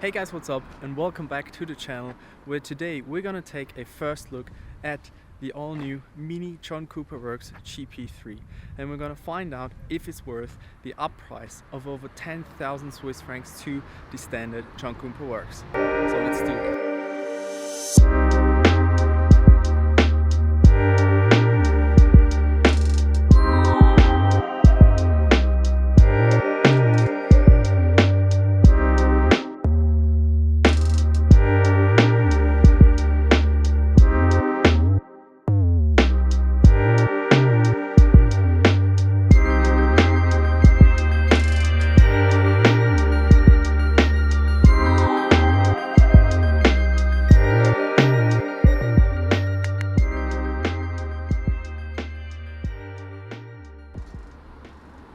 Hey guys, what's up and welcome back to the channel, where today we're gonna take a first look at the all-new Mini John Cooper Works Gp3, and we're gonna find out if it's worth the up price of over 10,000 Swiss francs to the standard John Cooper Works. So let's do it.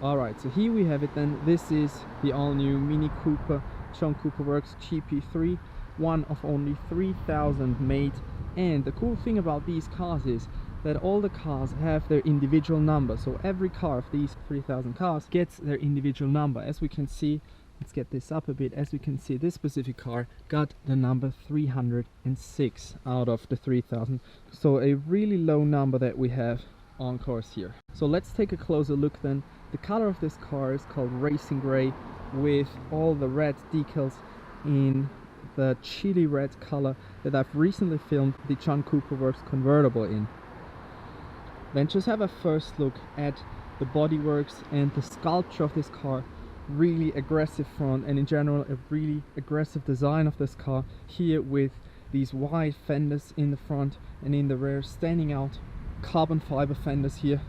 Alright, so here we have it then. This is the all-new Mini Cooper John Cooper Works Gp3, one of only 3,000 made. And the cool thing about these cars is that all the cars have their individual number. So every car of these 3,000 cars gets their individual number. As we can see, let's get this up a bit. As we can see, this specific car got the number 306 out of the 3,000. So a really low number that we have on cars here. So let's take a closer look then. The color of this car is called Racing Grey, with all the red decals in the chili red color that I've recently filmed the John Cooper Works convertible in. Then just have a first look at the bodyworks and the sculpture of this car. Really aggressive front, and in general a really aggressive design of this car here, with these wide fenders in the front and in the rear, standing out carbon fiber fenders here.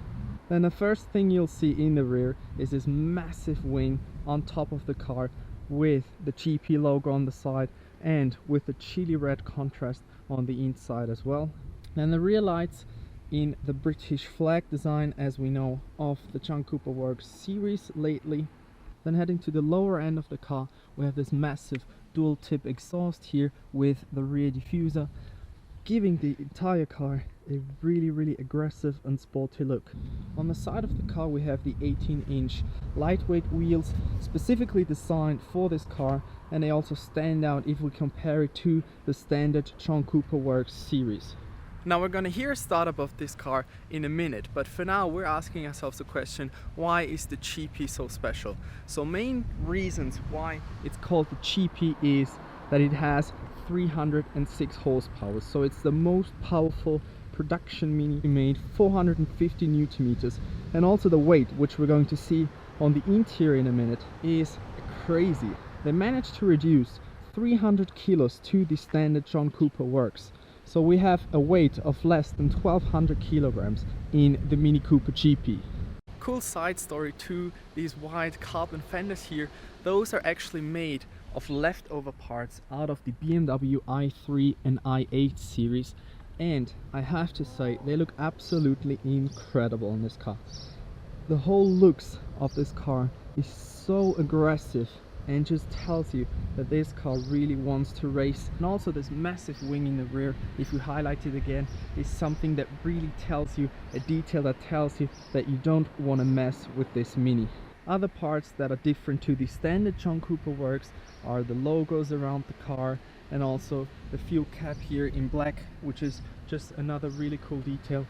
Then the first thing you'll see in the rear is this massive wing on top of the car with the GP logo on the side and with the chili red contrast on the inside as well. Then the rear lights in the British flag design, as we know of the John Cooper Works series lately. Then heading to the lower end of the car, we have this massive dual tip exhaust here with the rear diffuser, giving the entire car a really aggressive and sporty look. On the side of the car we have the 18-inch lightweight wheels, specifically designed for this car, and they also stand out if we compare it to the standard John Cooper Works series. Now we're gonna hear a startup of this car in a minute, but for now we're asking ourselves the question, why is the GP so special? So main reasons why it's called the GP is that it has 306 horsepower, so it's the most powerful production Mini made, 450 Newton meters, and also the weight, which we're going to see on the interior in a minute, is crazy. They managed to reduce 300 kilos to the standard John Cooper Works, so we have a weight of less than 1,200 kilograms in the Mini Cooper GP. Cool side story to these wide carbon fenders here, those are actually made of leftover parts out of the BMW i3 and i8 series, and I have to say they look absolutely incredible on this car. The whole looks of this car is so aggressive and just tells you that this car really wants to race. And also this massive wing in the rear, if we highlight it again, is something that really tells you, a detail that tells you that you don't want to mess with this Mini. Other parts that are different to the standard John Cooper Works are the logos around the car, and also the fuel cap here in black, which is just another really cool detail.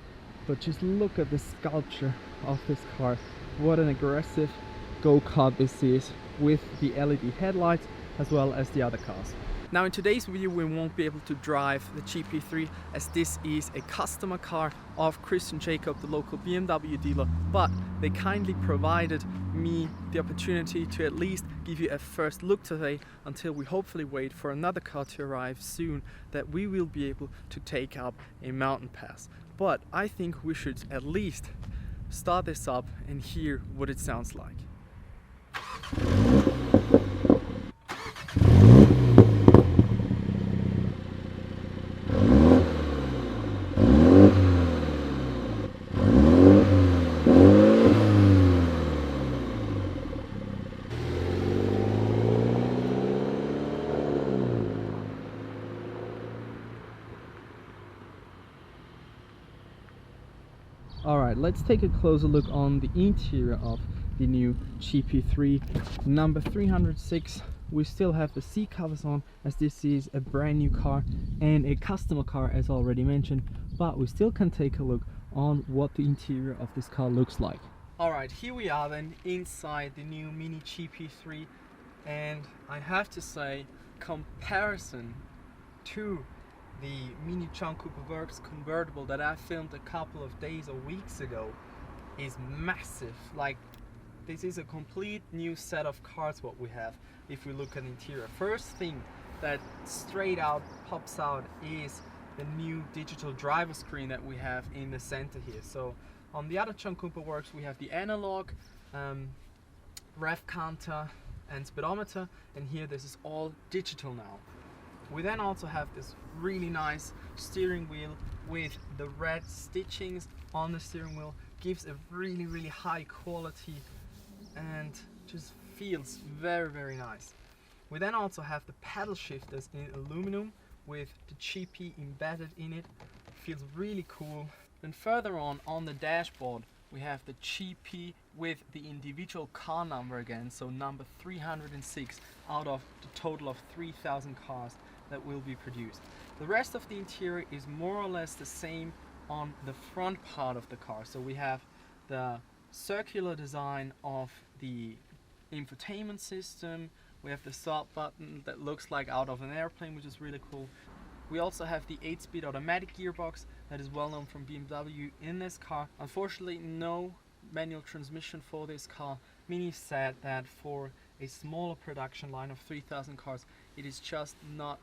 But just look at the sculpture of this car. What an aggressive go-kart this is, with the LED headlights as well as the other cars. Now in today's video we won't be able to drive the Gp3, as this is a customer car of Christian Jacob, the local BMW dealer, but they kindly provided me the opportunity to at least give you a first look today, until we hopefully wait for another car to arrive soon that we will be able to take up a mountain pass. But I think we should at least start this up and hear what it sounds like. Alright, let's take a closer look on the interior of the new Gp3, number 306 we still have the seat covers on, as this is a brand new car and a customer car as already mentioned, but we still can take a look on what the interior of this car looks like. Alright, here we are then inside the new Mini GP3, and I have to say, comparison to the Mini Jcw Works convertible that I filmed a couple of days or weeks ago is massive. Like, this is a complete new set of cars what we have if we look at the interior. First thing that straight out pops out is the new digital driver screen that we have in the center here. So on the other Jcw Works we have the analog rev counter and speedometer, and here this is all digital now. We then also have this really nice steering wheel with the red stitchings on the steering wheel. Gives a really high quality and just feels very nice. We then also have the paddle shifters in aluminum with the GP embedded in it. Feels really cool. Then further on the dashboard we have the GP with the individual car number again, so number 306 out of the total of 3,000 cars that will be produced. The rest of the interior is more or less the same on the front part of the car. So we have the circular design of the infotainment system, we have the start button that looks like out of an airplane, which is really cool. We also have the 8-speed automatic gearbox that is well known from BMW in this car. Unfortunately, no manual transmission for this car. Mini said that for a smaller production line of 3,000 cars, it is just not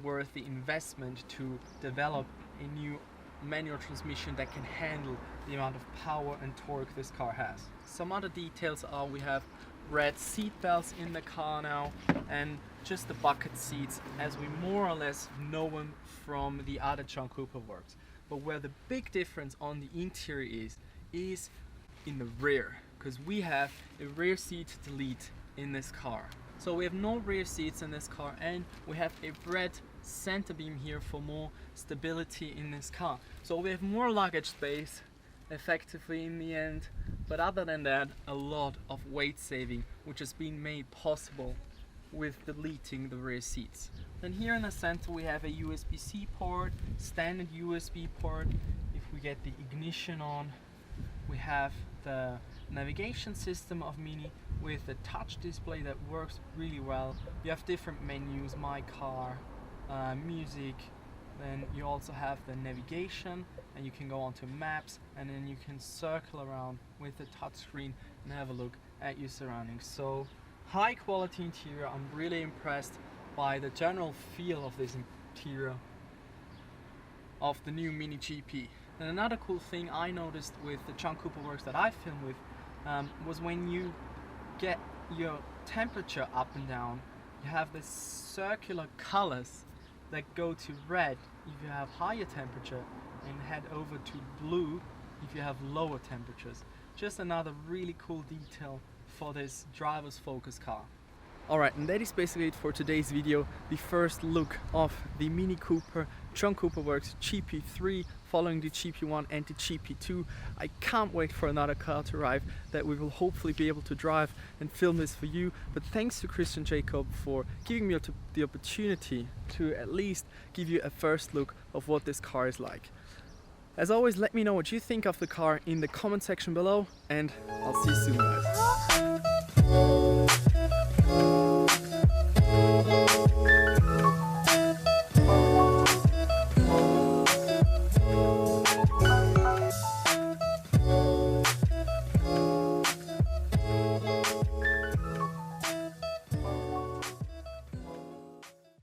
worth the investment to develop a new manual transmission that can handle the amount of power and torque this car has. Some other details are we have red seat belts in the car now, and just the bucket seats as we more or less know them from the other Jcw Works. But where the big difference on the interior is in the rear, because we have a rear seat delete in this car. So we have no rear seats in this car, and we have a red center beam here for more stability in this car. So we have more luggage space effectively in the end, but other than that, a lot of weight saving which has been made possible with deleting the rear seats. Then here in the center we have a USB-C port, standard USB port. If we get the ignition on, we have the navigation system of Mini with a touch display that works really well. You have different menus, my car, music, then you also have the navigation, and you can go onto maps, and then you can circle around with the touchscreen and have a look at your surroundings. So high quality interior. I'm really impressed by the general feel of this interior of the new Mini GP. And another cool thing I noticed with the Jcw Works that I filmed with was when you get your temperature up and down, you have this circular colors that go to red if you have higher temperature and head over to blue if you have lower temperatures. Just another really cool detail for this driver's focus car. Alright, and that is basically it for today's video. The first look of the Mini Cooper Jcw Works GP3 following the GP1 and the GP2. I can't wait for another car to arrive that we will hopefully be able to drive and film this for you. But thanks to Christian Jacob for giving me the opportunity to at least give you a first look of what this car is like. As always, let me know what you think of the car in the comment section below, and I'll see you soon, guys.